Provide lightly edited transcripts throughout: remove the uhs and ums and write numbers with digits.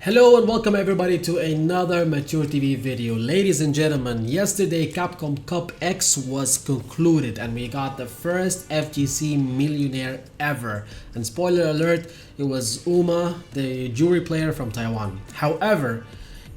Hello and welcome everybody to another MachoorTV video. Ladies and gentlemen, yesterday Capcom Cup X was concluded and we got the first FGC millionaire ever. And spoiler alert, it was Uma, the jury player from Taiwan. However,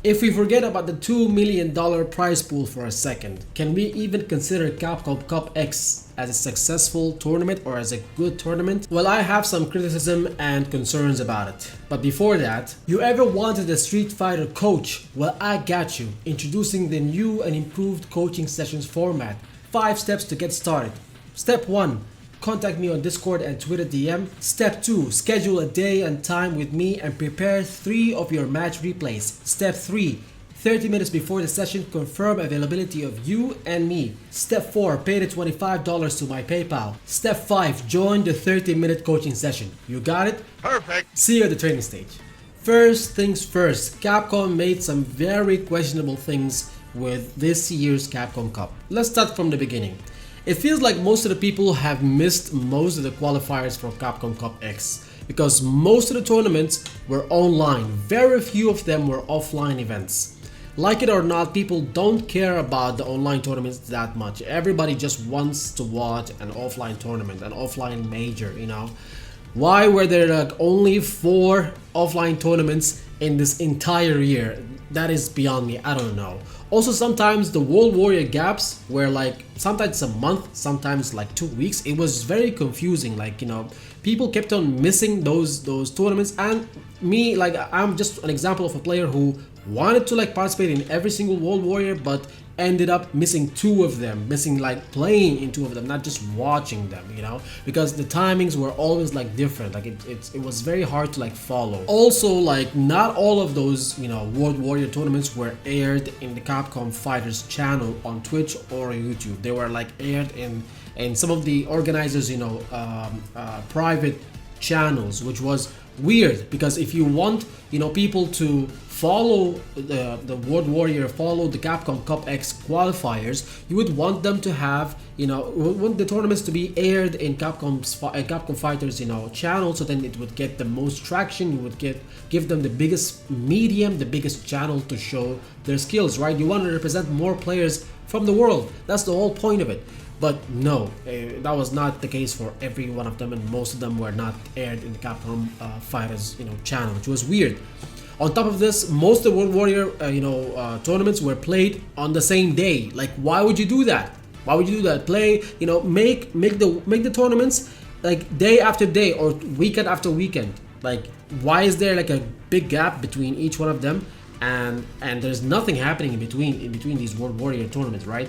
if we forget about the $2 million prize pool for a second, can we even consider Capcom Cup X as a successful tournament or as a good tournament? Well, I have some criticism and concerns about it. But before that, you ever wanted a Street Fighter coach? Well, I got you. Introducing the new and improved coaching sessions format. 5 steps to get started. Step 1. Contact me on Discord and Twitter DM. Step 2. Schedule a day and time with me and prepare 3 of your match replays. Step 3. 30 minutes before the session, confirm availability of you and me. Step 4. Pay the $25 to my PayPal. Step 5. Join the 30-minute coaching session. You got it? Perfect. See you at the training stage. First things first, Capcom made some very questionable things with this year's Capcom Cup. Let's start from the beginning. It feels like most of the people have missed most of the qualifiers for Capcom Cup X because most of the tournaments were online. Very few of them were offline events. Like it or not, people don't care about the online tournaments that much. Everybody just wants to watch an offline tournament, an offline major, you know. Why were there like only 4 offline tournaments in this entire year? That is beyond me. I don't know. Also, sometimes the World Warrior gaps were like sometimes a month, sometimes like 2 weeks. It was very confusing. Like, you know, people kept on missing those tournaments, and me, like, I'm just an example of a player who wanted to like participate in every single World Warrior, but ended up missing 2 of them, missing like playing in 2 of them, not just watching them, you know, because the timings were always like different. Like it was very hard to like follow. Also, like not all of those, you know, World Warrior tournaments were aired in the Capcom Fighters channel on Twitch or YouTube. They were like aired in some of the organizers, you know, private channels, which was weird because if you want, you know, people to follow the World Warrior, follow the Capcom Cup X qualifiers, you would want them to have, you know, want the tournaments to be aired in Capcom Fighters, you know, channel, so then it would get the most traction. You would give them the biggest medium, the biggest channel to show their skills, right? You want to represent more players from the world. That's the whole point of it. But no, that was not the case for every one of them, and most of them were not aired in the Capcom Fighters, you know, channel, which was weird. On top of this, most of the World Warrior, tournaments were played on the same day. Like, why would you do that? Why would you do that? Play, you know, make the tournaments like day after day or weekend after weekend. Like, why is there like a big gap between each one of them? And there's nothing happening in between these World Warrior tournaments, right?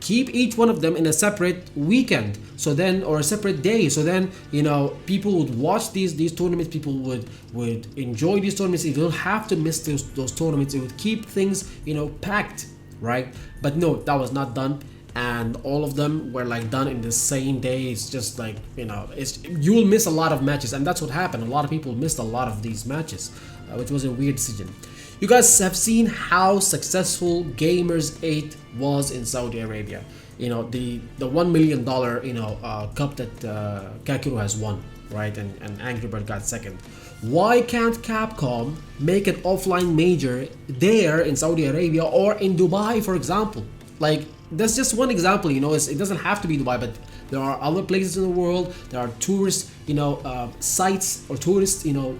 Keep each one of them in a separate weekend, so then, or a separate day, so then, you know, people would watch these tournaments, people would enjoy these tournaments. You don't have to miss those tournaments. It would keep things, you know, packed, right? But no, that was not done, and all of them were like done in the same day. It's just like, you know, you will miss a lot of matches, and that's what happened. A lot of people missed a lot of these matches, which was a weird decision. You guys have seen how successful Gamers 8 was in Saudi Arabia. You know, the $1 million, you know, cup that Kakiro has won, right? And Angry Bird got second. Why can't Capcom make an offline major there in Saudi Arabia or in Dubai, for example? Like, that's just one example, you know. It doesn't have to be Dubai, but there are other places in the world. There are tourist, you know, sites or tourist, you know,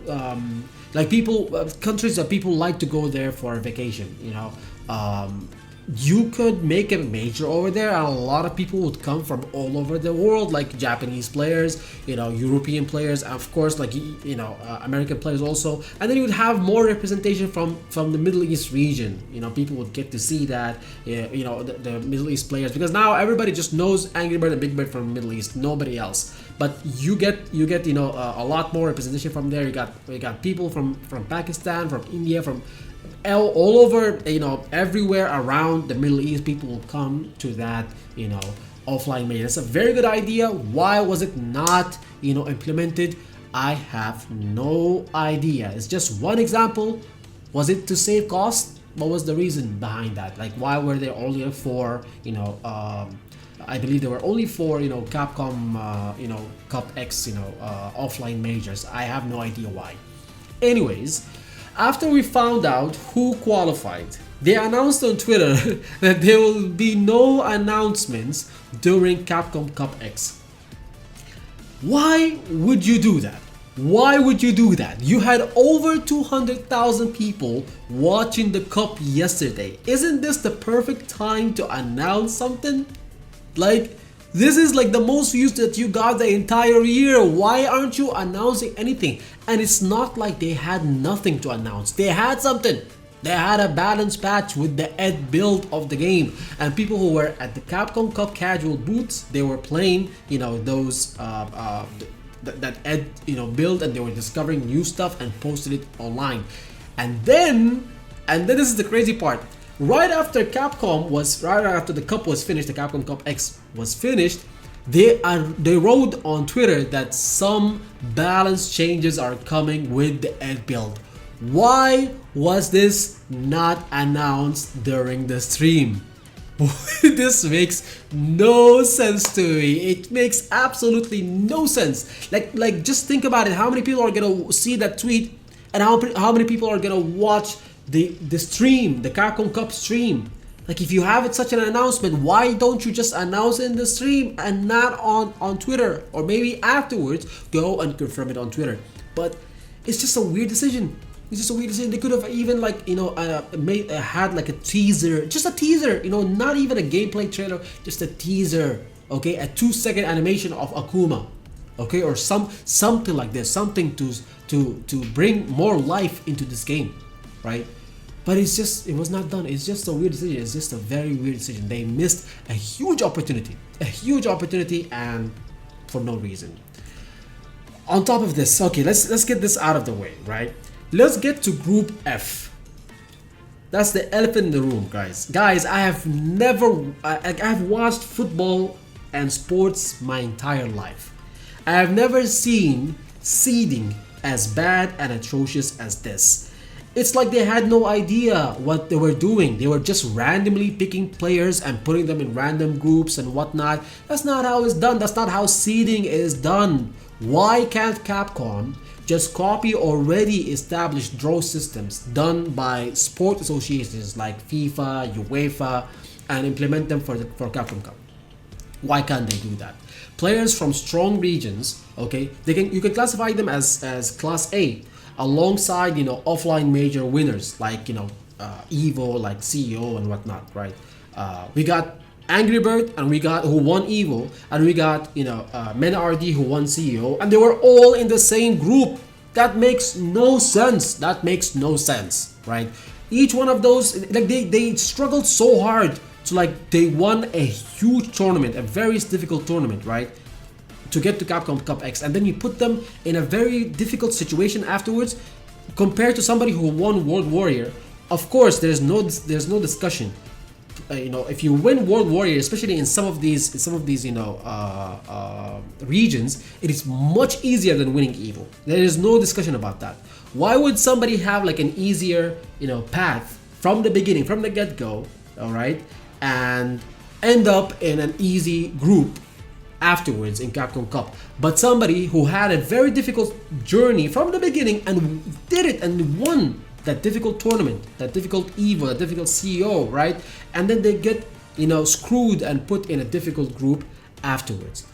like people, countries that people like to go there for a vacation, you know. You could make a major over there, and a lot of people would come from all over the world, like Japanese players, you know, European players, of course, like, you know, American players also. And then you would have more representation from the Middle East region. You know, people would get to see that, you know, the Middle East players, because now everybody just knows Angry Bird and Big Bird from the Middle East, nobody else. But you get you know, a lot more representation from there. You got people from Pakistan, from India, from all over, you know, everywhere around the Middle East. People will come to that, you know, offline major. It's a very good idea. Why was it not, you know, implemented? I have no idea. It's just one example. Was it to save cost? What was the reason behind that? Like, why were there only 4, you know, I believe there were only 4, you know, Capcom, you know, Cup X, you know, offline majors. I have no idea why. Anyways, After we found out who qualified, they announced on Twitter that there will be no announcements during Capcom Cup X. Why would you do that? Why would you do that? You had over 200,000 people watching the cup yesterday. Isn't this the perfect time to announce something? Like, this is like the most views that you got the entire year. Why aren't you announcing anything? And it's not like they had nothing to announce. They had something. They had a balanced patch with the Ed build of the game, and people who were at the Capcom Cup casual booths, they were playing, you know, those that Ed, you know, build, and they were discovering new stuff and posted it online. And then this is the crazy part. Right after the cup was finished, the Capcom Cup X was finished, they wrote on Twitter that some balance changes are coming with the Ed build. Why was this not announced during the stream? This makes no sense to me. It makes absolutely no sense. Like just think about it. How many people are gonna see that tweet, and how many people are gonna watch the stream, the Capcom Cup stream? Like, if you have such an announcement, why don't you just announce it in the stream and not on Twitter? Or maybe afterwards go and confirm it on Twitter. But it's just a weird decision. It's just a weird decision. They could have even, like, you know, had like a teaser, just a teaser, you know, not even a gameplay trailer, just a teaser, okay, a 2-second animation of Akuma, okay, or something like this, something to bring more life into this game, right? But it was not done. It's just a weird decision. It's just a very weird decision. They missed a huge opportunity, and for no reason. On top of this, okay, let's get this out of the way, right? Let's get to Group F. That's the elephant in the room, guys. Guys, I have watched football and sports my entire life. I have never seen seeding as bad and atrocious as this. It's like they had no idea what they were doing. They were just randomly picking players and putting them in random groups and whatnot. That's not how it's done. That's not how seeding is done. Why can't Capcom just copy already established draw systems done by sport associations like FIFA, UEFA, and implement them for Capcom Cup? Why can't they do that? Players from strong regions, okay, you can classify them as Class A, alongside, you know, offline major winners like, you know, Evo, like CEO and whatnot, right? We got Angry Bird, and we got who won Evo, and we got, you know, MachoorTV who won CEO, and they were all in the same group. That makes no sense. That makes no sense, right? Each one of those, like, they struggled so hard to, like, they won a huge tournament, a very difficult tournament, right, to get to Capcom Cup X, and then you put them in a very difficult situation afterwards compared to somebody who won World Warrior. Of course, there's no discussion. You know, if you win World Warrior, especially in some of these you know, regions, it is much easier than winning Evo. There is no discussion about that. Why would somebody have like an easier, you know, path from the beginning, from the get-go, all right, and end up in an easy group afterwards in Capcom Cup, but somebody who had a very difficult journey from the beginning and did it and won that difficult tournament, that difficult Evo, that difficult CEO, right? And then they get, you know, screwed and put in a difficult group afterwards.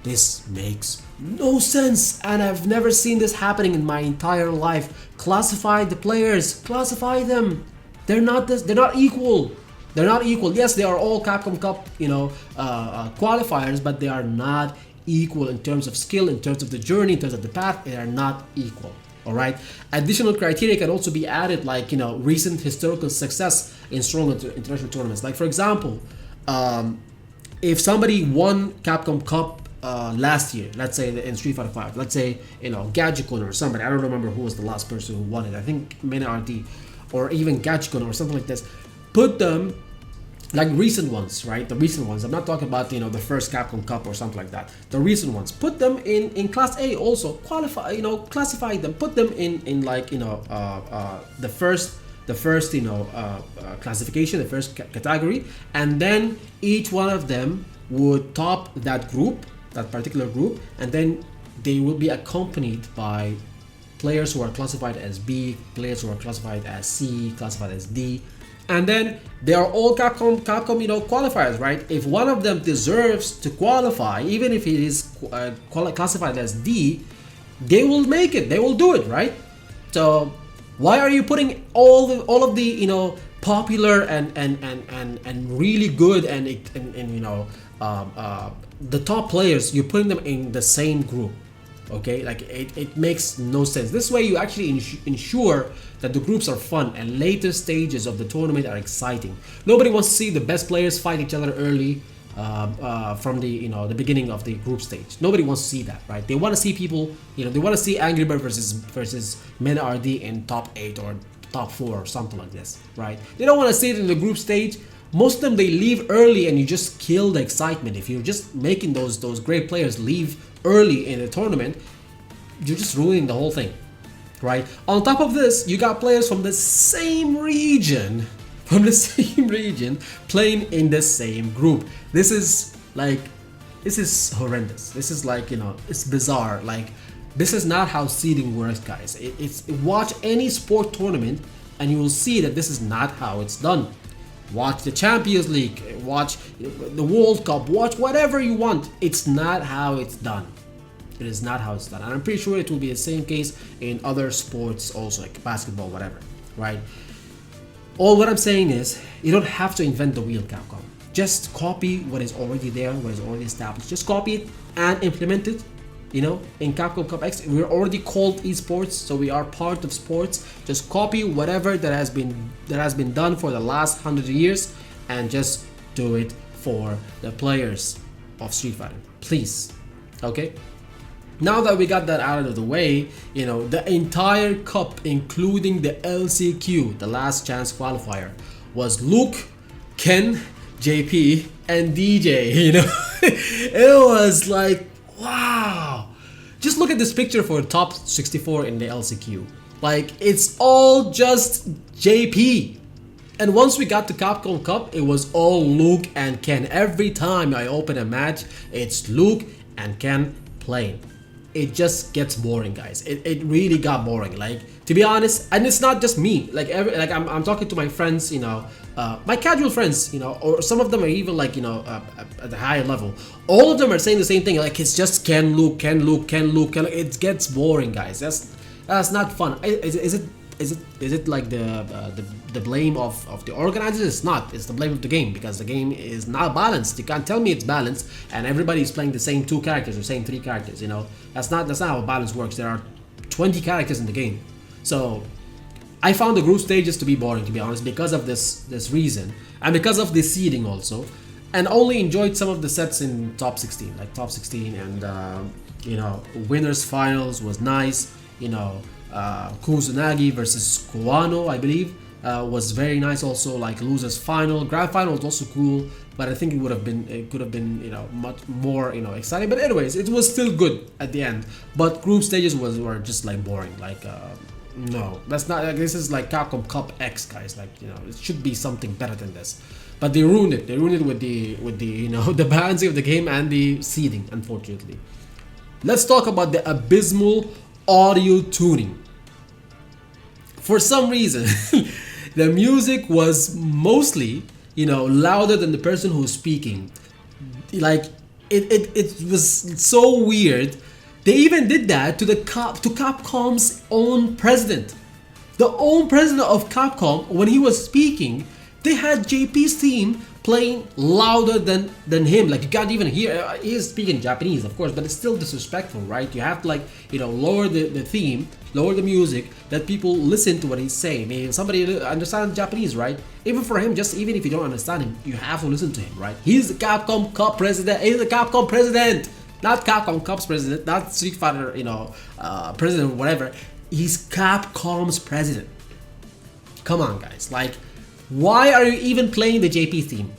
This makes no sense, and I've never seen this happening in my entire life. Classify the players, classify them. They're not equal. They're not equal. Yes, they are all Capcom Cup, you know, qualifiers, but they are not equal in terms of skill, in terms of the journey, in terms of the path. They are not equal. All right. Additional criteria can also be added, like, you know, recent historical success in strong international tournaments. Like, for example, if somebody won Capcom Cup last year, let's say in Street Fighter 5, let's say, you know, Gajikun or somebody, I don't remember who was the last person who won it. I think MachoorTV or even Gajikun or something like this. Put them like recent ones, right? The recent ones. I'm not talking about, you know, the first Capcom Cup or something like that. The recent ones. Put them in Class A also. Qualify, you know, classify them. Put them in like, you know, the first you know, classification, the first category, and then each one of them would top that group, that particular group, and then they will be accompanied by players who are classified as B, players who are classified as C, classified as D, and then they are all Capcom, you know, qualifiers, right? If one of them deserves to qualify, even if it is classified as D, they will make it, they will do it, right? So why are you putting all of the, you know, popular and really good and you know, the top players, you're putting them in the same group? Okay, like it makes no sense. This way you actually ensure that the groups are fun and later stages of the tournament are exciting. Nobody wants to see the best players fight each other early from the, you know, the beginning of the group stage. Nobody wants to see that, right? They want to see people, you know, they want to see Angry Bird versus Men RD in top 8 or top 4 or something like this, right? They don't want to see it in the group stage. Most of them, they leave early and you just kill the excitement. If you're just making those great players leave early in the tournament, you're just ruining the whole thing, right? On top of this, you got players from the same region, playing in the same group. This is horrendous. This is like, you know, it's bizarre. Like, this is not how seeding works, guys. Watch any sport tournament and you will see that this is not how it's done. Watch the Champions League, watch the World Cup, watch whatever you want. It's not how it's done. It is not how it's done. And I'm pretty sure it will be the same case in other sports also, like basketball, whatever, right? All what I'm saying is, you don't have to invent the wheel, Capcom. Just copy what is already there, what is already established. Just copy it and implement it. You know, in Capcom Cup X, we're already called esports, so we are part of sports. Just copy whatever that has been done for the last 100 years, and just do it for the players of Street Fighter, please. Okay. Now that we got that out of the way, you know, the entire cup, including the LCQ, the last chance qualifier, was Luke, Ken, JP, and DJ. You know, it was like, wow. Just look at this picture for top 64 in the LCQ. Like, it's all just JP. And once we got to Capcom Cup, it was all Luke and Ken. Every time I open a match, it's Luke and Ken playing. It just gets boring, guys. It really got boring. Like, to be honest, and it's not just me. Like, I'm talking to my friends, you know, my casual friends, you know, or some of them are even like, you know, at the higher level. All of them are saying the same thing. Like, it's just Ken, Luke, Ken, Luke, Ken, Luke. Ken. It gets boring, guys. That's not fun. Is it like the blame of the organizers? It's not. It's the blame of the game, because the game is not balanced. You can't tell me it's balanced and everybody's playing the same 2 characters or same 3 characters. You know, that's not how balance works. There are 20 characters in the game. So I found the group stages to be boring, to be honest, because of this reason, and because of the seeding also, and only enjoyed some of the sets in top 16, like top 16, and you know, winners finals was nice. You know, Kusanagi versus Kuwano, I believe, was very nice also. Like, losers final, grand final was also cool, but I think it could have been, you know, much more, you know, exciting. But anyways, it was still good at the end. But group stages were just like boring. Like, no, that's not. Like, this is like Capcom Cup X, guys. Like, you know, it should be something better than this. But they ruined it. They ruined it with the you know, the balancing of the game and the seeding, unfortunately. Let's talk about the abysmal audio tuning. For some reason, the music was mostly, you know, louder than the person who's speaking. Like, it was so weird. They even did that to Capcom's own president. The own president of Capcom, when he was speaking, they had JP's theme playing louder than him. Like, you can't even hear. He is speaking Japanese, of course, but it's still disrespectful, right? You have to, like, you know, lower the theme, lower the music, let people listen to what he's saying. Maybe somebody understands Japanese, right? Even for him, just even if you don't understand him, you have to listen to him, right? He's the Capcom Cup president. He's the Capcom president, not Capcom Cup's president, not Street Fighter, you know, president or whatever. He's Capcom's president. Come on, guys. Like, why are you even playing the JP theme?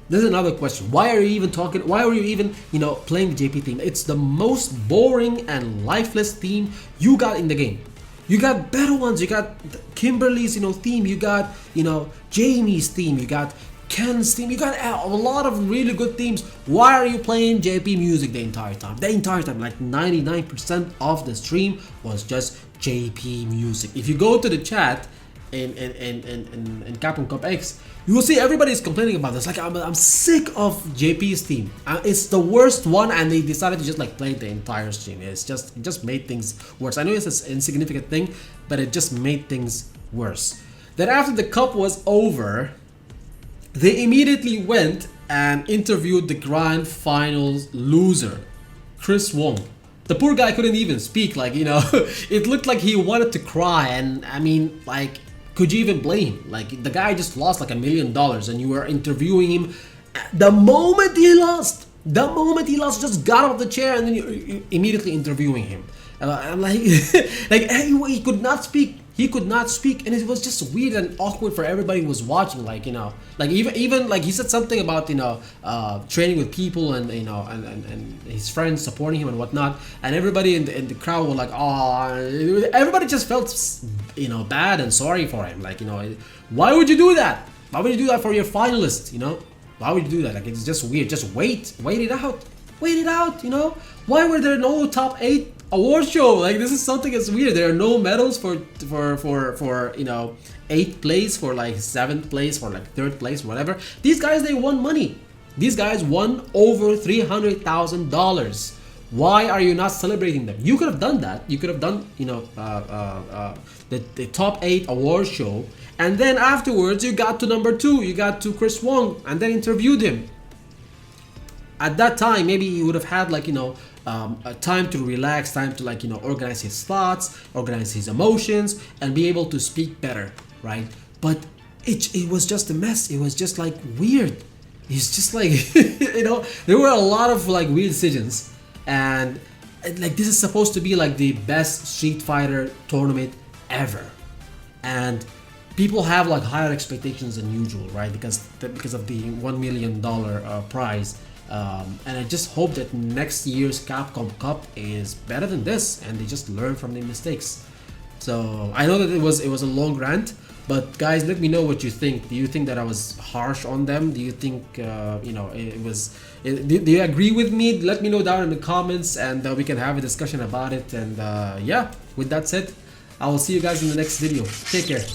This is another question. Why are you even talking? Why are you even, you know, playing the JP theme? It's the most boring and lifeless theme you got in the game. You got better ones. You got Kimberly's, you know, theme. You got, you know, Jamie's theme. You got Ken's theme. You got a lot of really good themes. Why are you playing JP music the entire time? The entire time, like 99% of the stream was just JP music. If you go to the chat in Capcom Cup X, you will see everybody's complaining about this. Like, I'm sick of JP's theme. It's the worst one, and they decided to just like play the entire stream. It just made things worse. I know it's an insignificant thing, but it just made things worse. Then after the cup was over, they immediately went and interviewed the grand finals loser, Chris Wong. The poor guy couldn't even speak, like, you know, it looked like he wanted to cry, and I mean, like, could you even blame him? Like, the guy just lost like $1 million, and you were interviewing him. The moment he lost, just got off the chair, and then you're immediately interviewing him. I'm like, like he could not speak. He could not speak, and it was just weird and awkward for everybody who was watching. Like, you know, like even like he said something about, you know, training with people, and you know, and his friends supporting him and whatnot, and everybody in the crowd were like, oh, everybody just felt, you know, bad and sorry for him. Like, you know, why would you do that? Why would you do that for your finalist? You know, why would you do that? Like, it's just weird. Just wait it out. You know, why were there no top 8 award show? Like, this is something that's weird. There are no medals for you know, 8th place, for like 7th place, for like 3rd place, whatever. These guys, they won money. These guys won over $300,000. Why are you not celebrating them? You could have done that. You could have done, you know, the top 8 award show, and then afterwards you got to number 2. You got to Chris Wong and then interviewed him. At that time, maybe he would have had, like, you know, time to relax, time to, like, you know, organize his thoughts, organize his emotions, and be able to speak better, right? But it was just a mess. It was just like weird. It's just like, you know, there were a lot of like weird decisions, and like, this is supposed to be like the best Street Fighter tournament ever, and people have like higher expectations than usual, right? Because of the $1 million prize. And I just hope that next year's Capcom Cup is better than this, and they just learn from their mistakes. So I know that it was a long rant, but guys, let me know what you think. Do you think that I was harsh on them? Do you think you know, do you agree with me? Let me know down in the comments, and we can have a discussion about it. And yeah, with that said, I will see you guys in the next video. Take care.